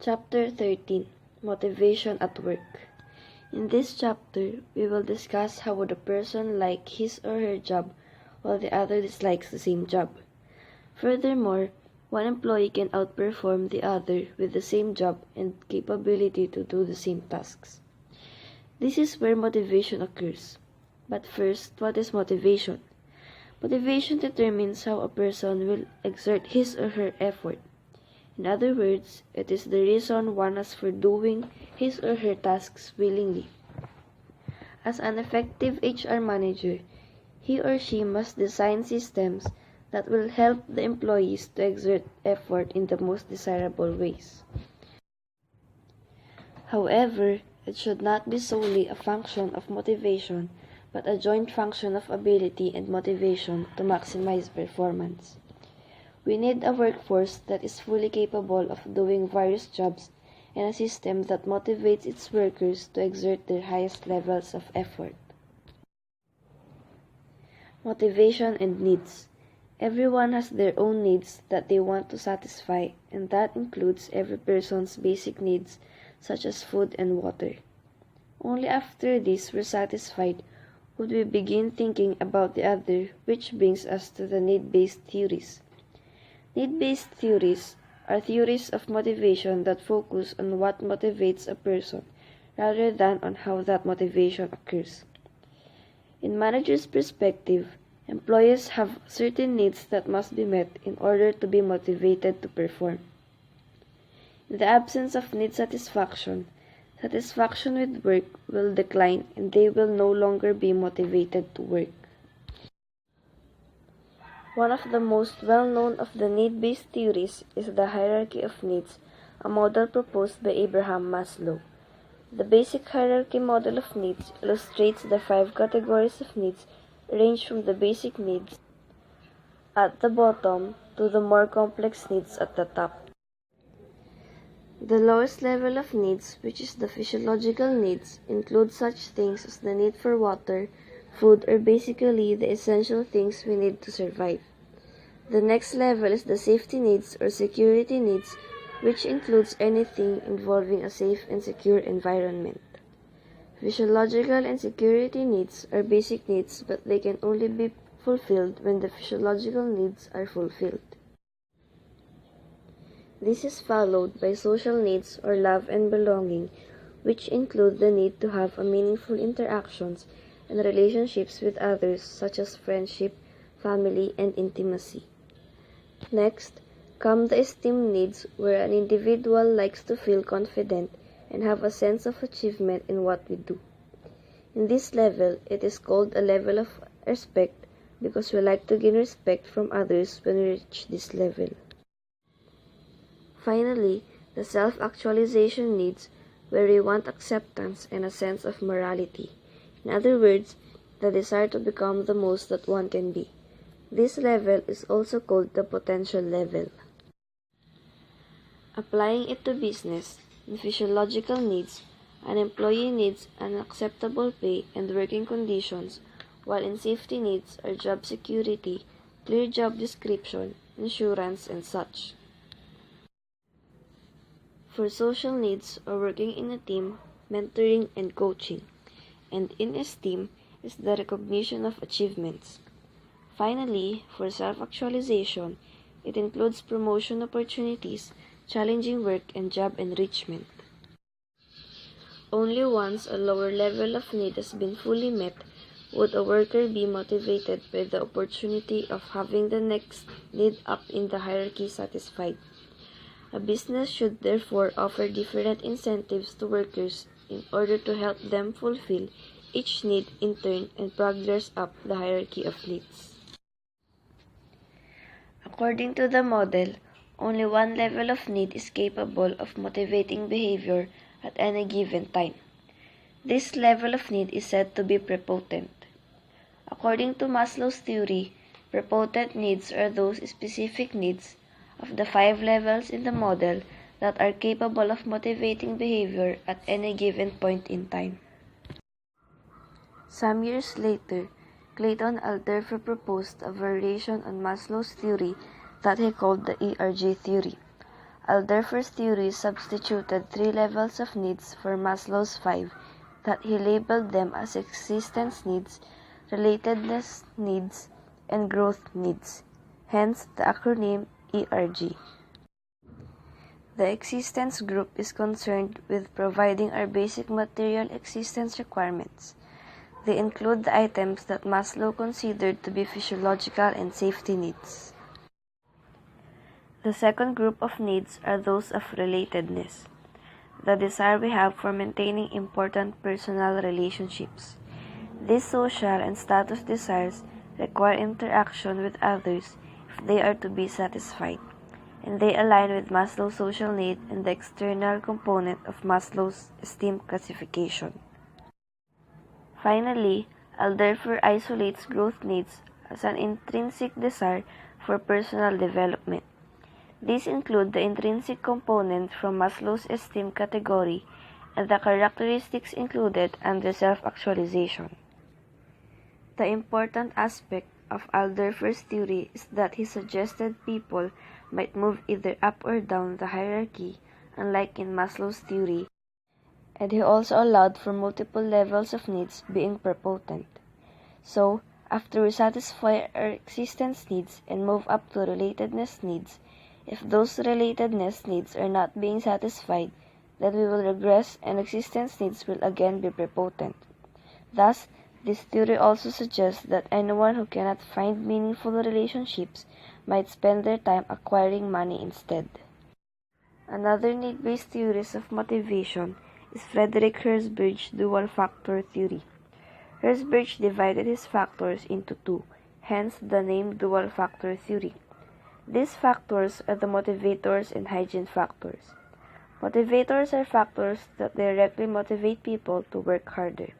Chapter 13 Motivation at Work. In this chapter, we will discuss how would a person like his or her job while the other dislikes the same job. Furthermore, one employee can outperform the other with the same job and capability to do the same tasks. This is where motivation occurs. But first, what is motivation? Motivation determines how a person will exert his or her effort. In other words, it is the reason one has for doing his or her tasks willingly. As an effective HR manager, he or she must design systems that will help the employees to exert effort in the most desirable ways. However, it should not be solely a function of motivation, but a joint function of ability and motivation to maximize performance. We need a workforce that is fully capable of doing various jobs and a system that motivates its workers to exert their highest levels of effort. Motivation and needs. Everyone has their own needs that they want to satisfy, and that includes every person's basic needs such as food and water. Only after these were satisfied would we begin thinking about the other, which brings us to the need-based theories. Need-based theories are theories of motivation that focus on what motivates a person rather than on how that motivation occurs. In manager's perspective, employees have certain needs that must be met in order to be motivated to perform. In the absence of need satisfaction, satisfaction with work will decline and they will no longer be motivated to work. One of the most well-known of the need-based theories is the hierarchy of needs, a model proposed by Abraham Maslow. The basic hierarchy model of needs illustrates the 5 categories of needs ranged from the basic needs at the bottom to the more complex needs at the top. The lowest level of needs, which is the physiological needs, includes such things as the need for water, food, or basically the essential things we need to survive. The next level is the safety needs or security needs, which includes anything involving a safe and secure environment. Physiological and security needs are basic needs, but they can only be fulfilled when the physiological needs are fulfilled. This is followed by social needs or love and belonging, which include the need to have meaningful interactions and relationships with others such as friendship, family, and intimacy. Next, come the esteem needs where an individual likes to feel confident and have a sense of achievement in what we do. In this level, it is called a level of respect because we like to gain respect from others when we reach this level. Finally, the self-actualization needs where we want acceptance and a sense of morality. In other words, the desire to become the most that one can be. This level is also called the potential level. Applying it to business, in physiological needs, an employee needs an acceptable pay and working conditions, while in safety needs are job security, clear job description, insurance, and such. For social needs or working in a team, mentoring and coaching, and in esteem is the recognition of achievements. Finally, for self-actualization, it includes promotion opportunities, challenging work, and job enrichment. Only once a lower level of need has been fully met would a worker be motivated by the opportunity of having the next need up in the hierarchy satisfied. A business should therefore offer different incentives to workers in order to help them fulfill each need in turn and progress up the hierarchy of needs. According to the model, only one level of need is capable of motivating behavior at any given time. This level of need is said to be prepotent. According to Maslow's theory, prepotent needs are those specific needs of the 5 levels in the model that are capable of motivating behavior at any given point in time. Some years later, Clayton Alderfer proposed a variation on Maslow's theory that he called the ERG theory. Alderfer's theory substituted 3 levels of needs for Maslow's 5, that he labeled them as existence needs, relatedness needs, and growth needs, hence the acronym ERG. The existence group is concerned with providing our basic material existence requirements. They include the items that Maslow considered to be physiological and safety needs. The second group of needs are those of relatedness, the desire we have for maintaining important personal relationships. These social and status desires require interaction with others if they are to be satisfied, and they align with Maslow's social need and the external component of Maslow's esteem classification. Finally, Alderfer isolates growth needs as an intrinsic desire for personal development. These include the intrinsic component from Maslow's esteem category and the characteristics included under self-actualization. The important aspect of Alderfer's theory is that he suggested people might move either up or down the hierarchy, unlike in Maslow's theory, and he also allowed for multiple levels of needs being prepotent. So, after we satisfy our existence needs and move up to relatedness needs, if those relatedness needs are not being satisfied, then we will regress and existence needs will again be prepotent. Thus, this theory also suggests that anyone who cannot find meaningful relationships might spend their time acquiring money instead. Another need-based theory of motivation is Frederick Herzberg's dual factor theory. Herzberg divided his factors into 2, hence the name dual factor theory. These factors are the motivators and hygiene factors. Motivators are factors that directly motivate people to work harder.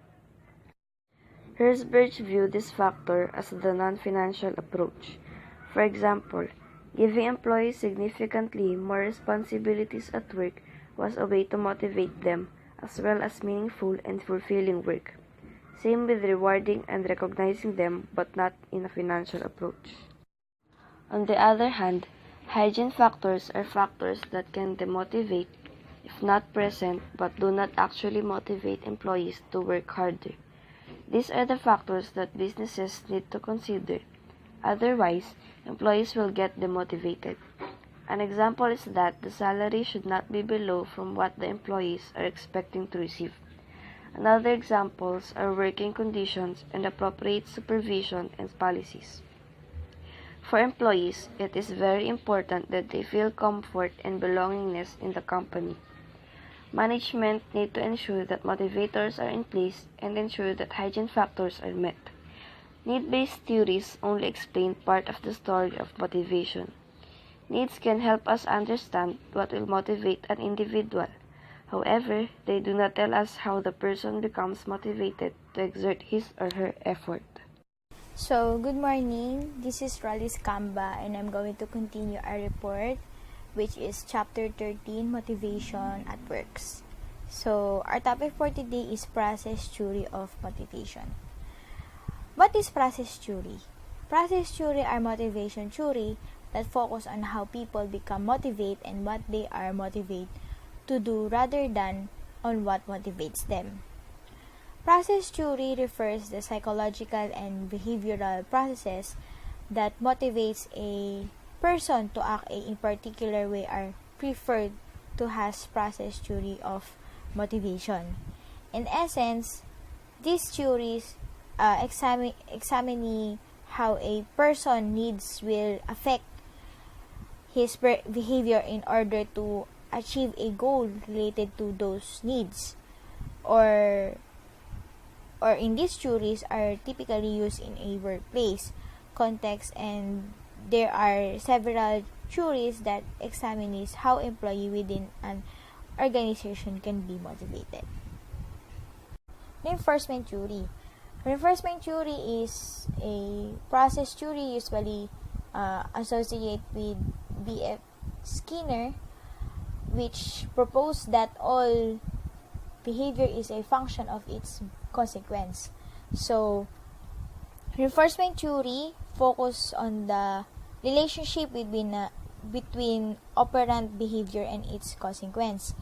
Herzberg viewed this factor as the non-financial approach. For example, giving employees significantly more responsibilities at work was a way to motivate them, as well as meaningful and fulfilling work. Same with rewarding and recognizing them, but not in a financial approach. On the other hand, hygiene factors are factors that can demotivate, if not present, but do not actually motivate employees to work harder. These are the factors that businesses need to consider. Otherwise, employees will get demotivated. An example is that the salary should not be below from what the employees are expecting to receive. Another examples are working conditions and appropriate supervision and policies. For employees, it is very important that they feel comfort and belongingness in the company. Management need to ensure that motivators are in place and ensure that hygiene factors are met. Need-based theories only explain part of the story of motivation. Needs can help us understand what will motivate an individual. However, they do not tell us how the person becomes motivated to exert his or her effort. So, good morning. This is Roliz Camba and I'm going to continue our report, which is Chapter 13, Motivation at Works. So, our topic for today is Process Theory of Motivation. What is process theory? Process theory are motivation theory that focus on how people become motivated and what they are motivated to do rather than on what motivates them. Process theory refers to psychological and behavioral processes that motivates a person to act in particular way are preferred to has process theory of motivation. In essence, these theories examining how a person needs will affect his behavior in order to achieve a goal related to those needs, or in these theories are typically used in a workplace context, and there are several theories that examine how employee within an organization can be motivated. Reinforcement theory. Reinforcement theory is a process theory usually associated with B.F. Skinner, which proposed that all behavior is a function of its consequence. So, reinforcement theory focus on the relationship between between operant behavior and its consequence.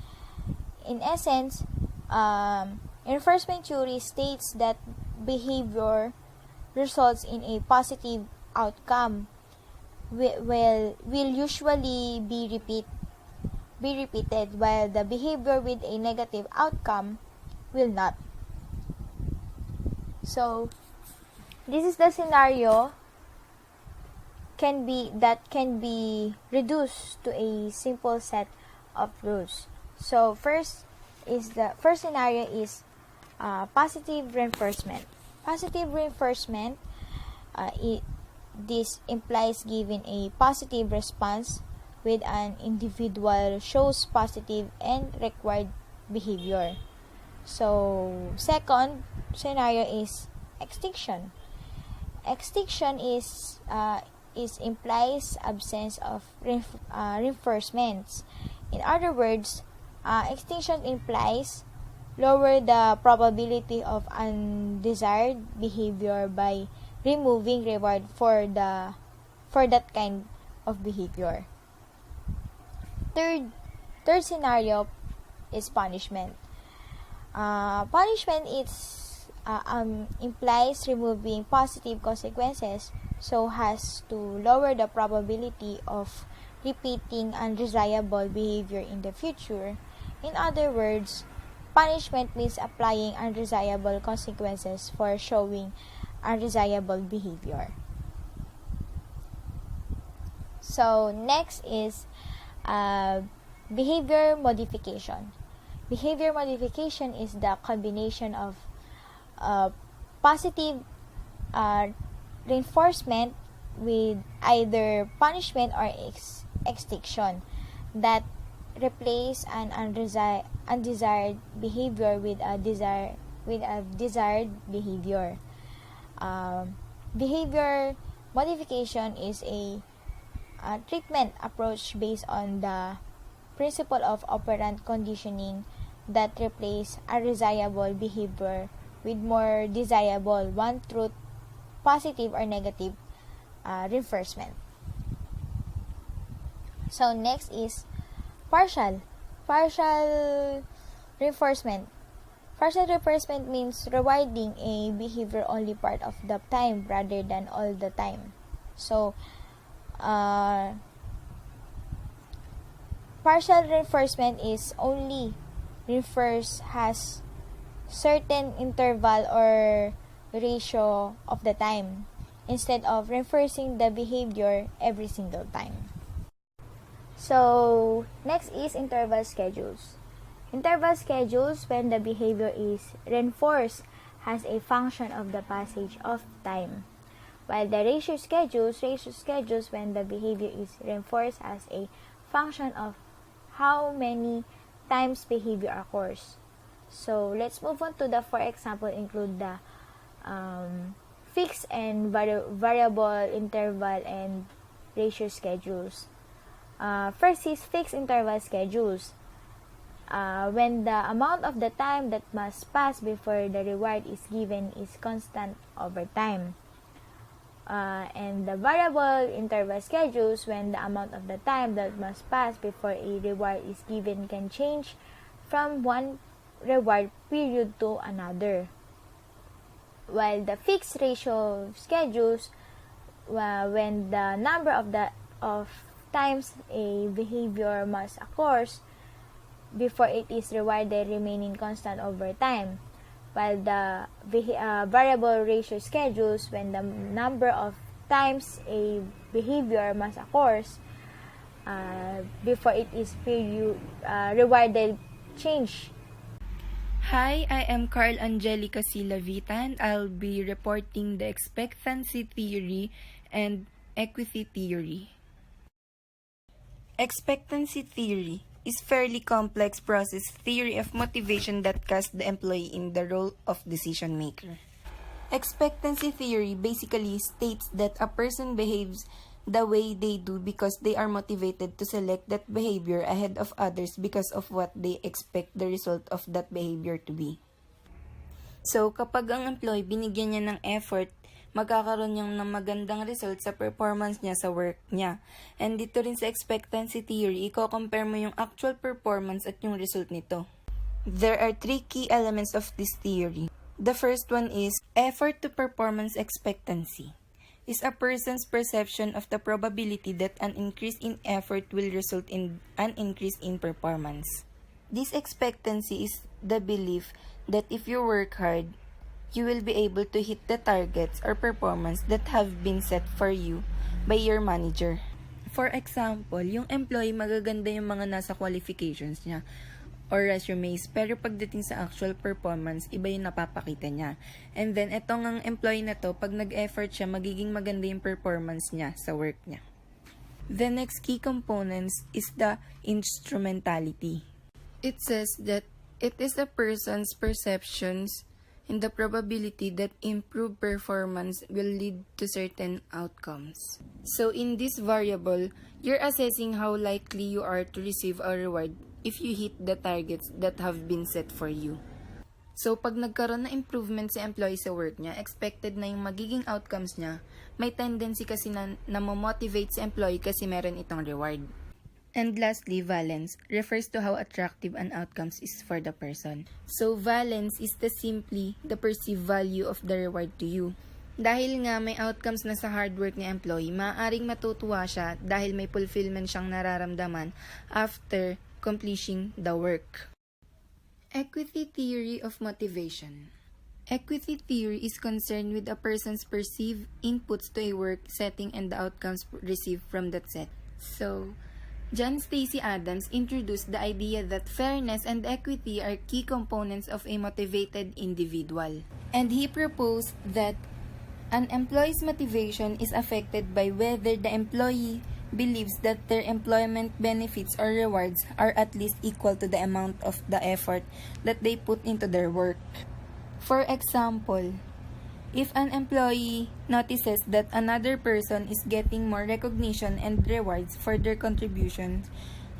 In essence, reinforcement theory states that behavior results in a positive outcome will usually be repeated, while the behavior with a negative outcome will not. So this is the scenario can be reduced to a simple set of rules. So first scenario is positive reinforcement. Positive reinforcement, this implies giving a positive response with an individual shows positive and required behavior. So second scenario is extinction. Extinction is implies absence of reinforcements. In other words, extinction implies lower the probability of undesired behavior by removing reward for that kind of behavior. Third scenario is punishment. Punishment implies removing positive consequences so as to lower the probability of repeating undesirable behavior in the future. In other words, punishment means applying undesirable consequences for showing undesirable behavior. So next is behavior modification. Behavior modification is the combination of positive reinforcement with either punishment or extinction that replace an undesired behavior with a desired behavior. Behavior modification is a treatment approach based on the principle of operant conditioning that replace undesirable behavior with more desirable one through positive or negative reinforcement. So next is partial reinforcement. Partial reinforcement means rewarding a behavior only part of the time rather than all the time. So partial reinforcement is only has certain interval or ratio of the time instead of reinforcing the behavior every single time. So next is interval schedules. Interval schedules, when the behavior is reinforced, has a function of the passage of time, while the ratio schedules when the behavior is reinforced as a function of how many times behavior occurs. So let's move on to the, for example, include the fixed and variable interval and ratio schedules. First is fixed interval schedules. When the amount of the time that must pass before the reward is given is constant over time. And the variable interval schedules, when the amount of the time that must pass before a reward is given can change from one reward period to another. While the fixed ratio schedules, when the number of times a behavior must occur before it is rewarded remaining constant over time, while the variable ratio schedules, when the number of times a behavior must occur before it is rewarded change. Hi, I am Karl, Angelika, Lavita, and I'll be reporting the expectancy theory and equity theory. Expectancy theory is fairly complex process theory of motivation that casts the employee in the role of decision maker. Expectancy theory basically states that a person behaves the way they do because they are motivated to select that behavior ahead of others because of what they expect the result of that behavior to be. So, kapag ang employee binigyan niya ng effort magkakaroon yung ng magandang result sa performance niya sa work niya. And dito rin sa expectancy theory, i-compare mo yung actual performance at yung result nito. There are 3 key elements of this theory. The first one is effort to performance expectancy. Is a person's perception of the probability that an increase in effort will result in an increase in performance. This expectancy is the belief that if you work hard, you will be able to hit the targets or performance that have been set for you by your manager. For example, yung employee magaganda yung mga nasa qualifications niya or resumes, pero pagdating sa actual performance, iba yung napapakita niya. And then, etong ang employee na to, pag nag-effort siya, magiging maganda yung performance niya sa work niya. The next key components is the instrumentality. It says that it is a person's perceptions and the probability that improved performance will lead to certain outcomes. So, in this variable, you're assessing how likely you are to receive a reward if you hit the targets that have been set for you. So, pag nagkaroon na improvement sa employee sa work niya, expected na yung magiging outcomes niya, may tendency kasi na motivate sa employee kasi meron itong reward. And lastly, valence refers to how attractive an outcomes is for the person. So, valence is simply the perceived value of the reward to you. Dahil nga may outcomes na sa hard work ni employee, maaaring matutuwa siya dahil may fulfillment siyang nararamdaman after completing the work. Equity theory of motivation. Equity theory is concerned with a person's perceived inputs to a work setting and the outcomes received from that set. So, John Stacy Adams introduced the idea that fairness and equity are key components of a motivated individual. And he proposed that an employee's motivation is affected by whether the employee believes that their employment benefits or rewards are at least equal to the amount of the effort that they put into their work. For example, if an employee notices that another person is getting more recognition and rewards for their contributions,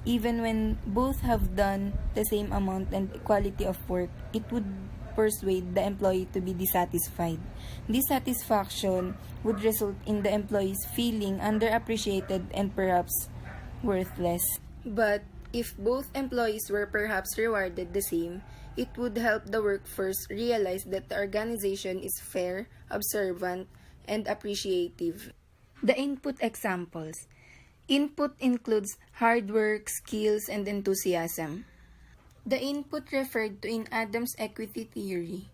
even when both have done the same amount and quality of work, it would persuade the employee to be dissatisfied. Dissatisfaction would result in the employees feeling underappreciated and perhaps worthless. But if both employees were perhaps rewarded the same, it would help the workforce realize that the organization is fair, observant, and appreciative. The input examples. Input includes hard work, skills, and enthusiasm. The input referred to in Adams' equity theory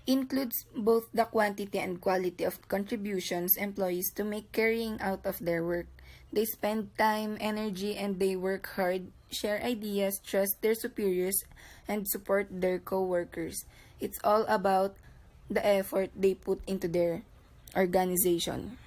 includes both the quantity and quality of contributions employees to make carrying out of their work. They spend time, energy, and they work hard, share ideas, trust their superiors, and support their co-workers. It's all about the effort they put into their organization.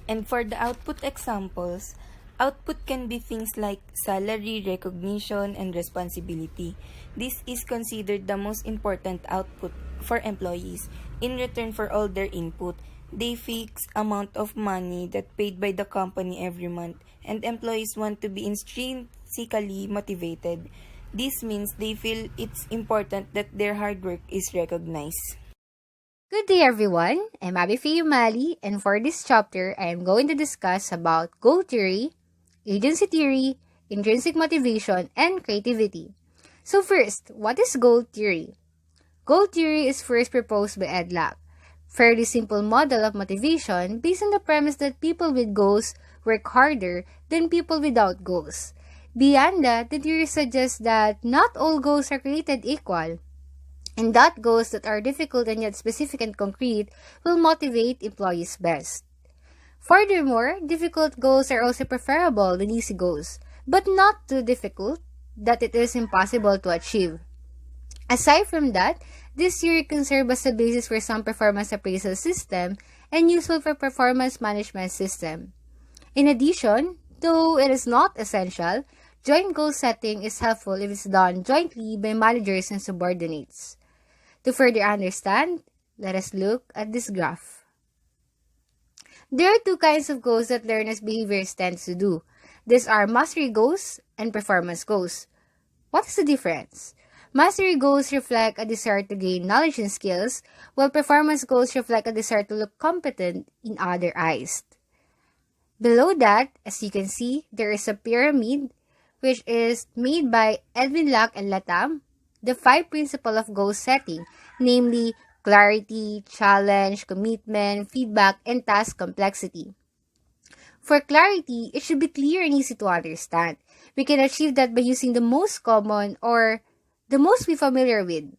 And for the output examples, output can be things like salary, recognition, and responsibility. This is considered the most important output for employees. In return for all their input, they fix amount of money that paid by the company every month, and employees want to be intrinsically motivated. This means they feel it's important that their hard work is recognized. Good day everyone, I'm Faye Umali, and for this chapter, I am going to discuss about goal theory, agency theory, intrinsic motivation, and creativity. So first, what is goal theory? Goal theory is first proposed by Ed Lack. Fairly simple model of motivation based on the premise that people with goals work harder than people without goals. Beyond that, the theory suggests that not all goals are created equal, and that goals that are difficult and yet specific and concrete will motivate employees best. Furthermore, difficult goals are also preferable than easy goals, but not too difficult that it is impossible to achieve. Aside from that, this theory can serve as a basis for some performance appraisal system and useful for performance management system. In addition, though it is not essential, joint goal setting is helpful if it's done jointly by managers and subordinates. To further understand, let us look at this graph. There are two kinds of goals that learners' behaviors tend to do. These are mastery goals and performance goals. What is the difference? Mastery goals reflect a desire to gain knowledge and skills, while performance goals reflect a desire to look competent in other eyes. Below that, as you can see, there is a pyramid which is made by Edwin Lack and Latam, the 5 principles of goal setting, namely clarity, challenge, commitment, feedback, and task complexity. For clarity, it should be clear and easy to understand. We can achieve that by using the most common or the most we familiar with.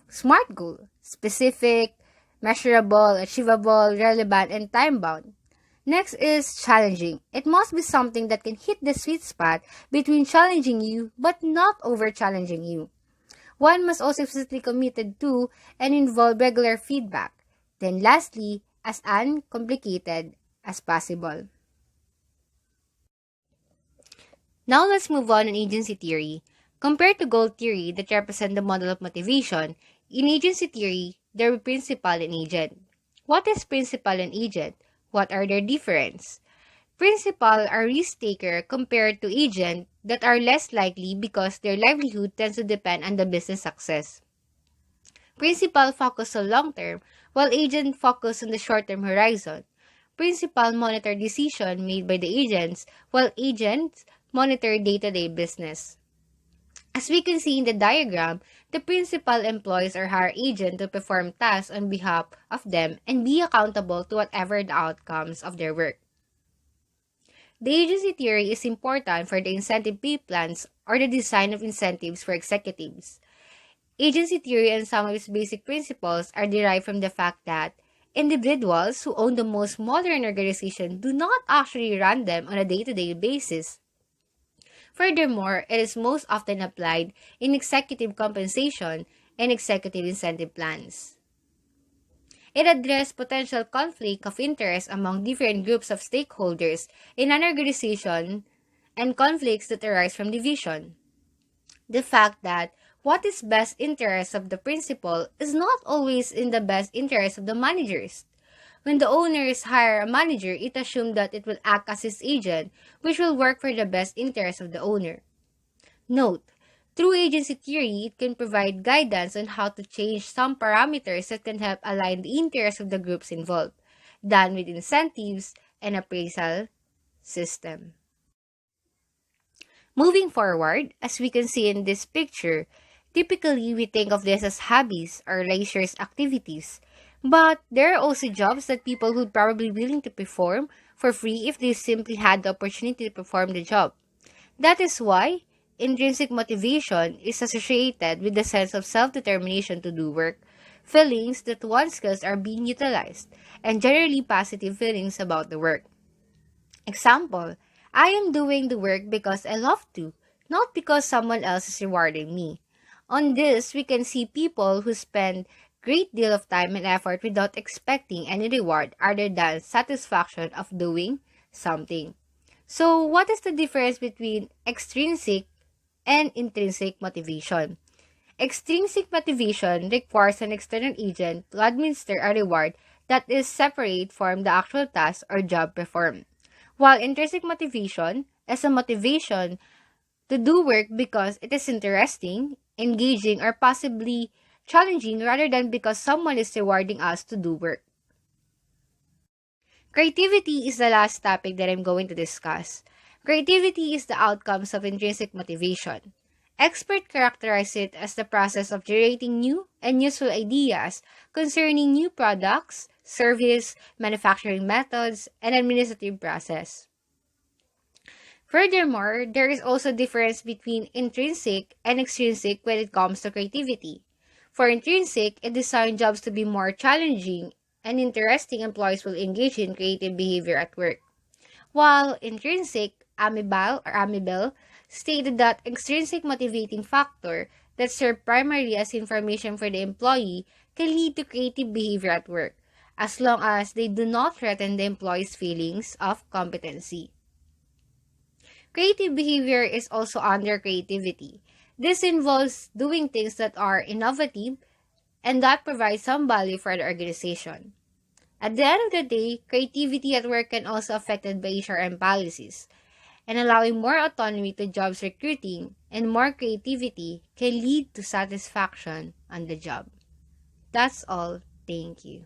SMART goal: specific, measurable, achievable, relevant, and time-bound. Next is challenging. It must be something that can hit the sweet spot between challenging you but not over-challenging you. One must also be physically committed to and involve regular feedback. Then lastly, as uncomplicated as possible. Now let's move on agency theory. Compared to goal theory that represent the model of motivation, in agency theory, there are principal and agent. What is principal and agent? What are their difference? Principal are risk-taker compared to agent that are less likely because their livelihood tends to depend on the business success. Principal focus on long-term, while agent focus on the short-term horizon. Principal monitor decision made by the agents, while agents monitor day-to-day business. As we can see in the diagram, the principal employs or hire agent to perform tasks on behalf of them and be accountable to whatever the outcomes of their work. The agency theory is important for the incentive pay plans or the design of incentives for executives. Agency theory and some of its basic principles are derived from the fact that individuals who own the most modern organization do not actually run them on a day-to-day basis. Furthermore, it is most often applied in executive compensation and executive incentive plans. It addressed potential conflict of interest among different groups of stakeholders in an organization and conflicts that arise from division. The fact that what is best interest of the principal is not always in the best interest of the managers. When the owners hire a manager, it assumes that it will act as his agent, which will work for the best interest of the owner. Note, through agency theory, it can provide guidance on how to change some parameters that can help align the interests of the groups involved, done with incentives and appraisal system. Moving forward, as we can see in this picture, typically we think of this as hobbies or leisure activities. But there are also jobs that people would probably be willing to perform for free if they simply had the opportunity to perform the job. That is why intrinsic motivation is associated with the sense of self-determination to do work, feelings that one's skills are being utilized, and generally positive feelings about the work. Example, I am doing the work because I love to, not because someone else is rewarding me. On this, we can see people who spend great deal of time and effort without expecting any reward other than satisfaction of doing something. So, what is the difference between extrinsic and intrinsic motivation? Extrinsic motivation requires an external agent to administer a reward that is separate from the actual task or job performed, while intrinsic motivation is a motivation to do work because it is interesting, engaging, or possibly challenging rather than because someone is rewarding us to do work. Creativity is the last topic that I'm going to discuss. Creativity is the outcomes of intrinsic motivation. Experts characterize it as the process of generating new and useful ideas concerning new products, service, manufacturing methods, and administrative process. Furthermore, there is also a difference between intrinsic and extrinsic when it comes to creativity. For intrinsic, it designed jobs to be more challenging and interesting. Employees will engage in creative behavior at work. While intrinsic, Amibel, stated that extrinsic motivating factor that serve primarily as information for the employee can lead to creative behavior at work, as long as they do not threaten the employee's feelings of competency. Creative behavior is also under creativity. This involves doing things that are innovative and that provide some value for the organization. At the end of the day, creativity at work can also be affected by HRM policies. and allowing more autonomy to jobs recruiting and more creativity can lead to satisfaction on the job. That's all. Thank you.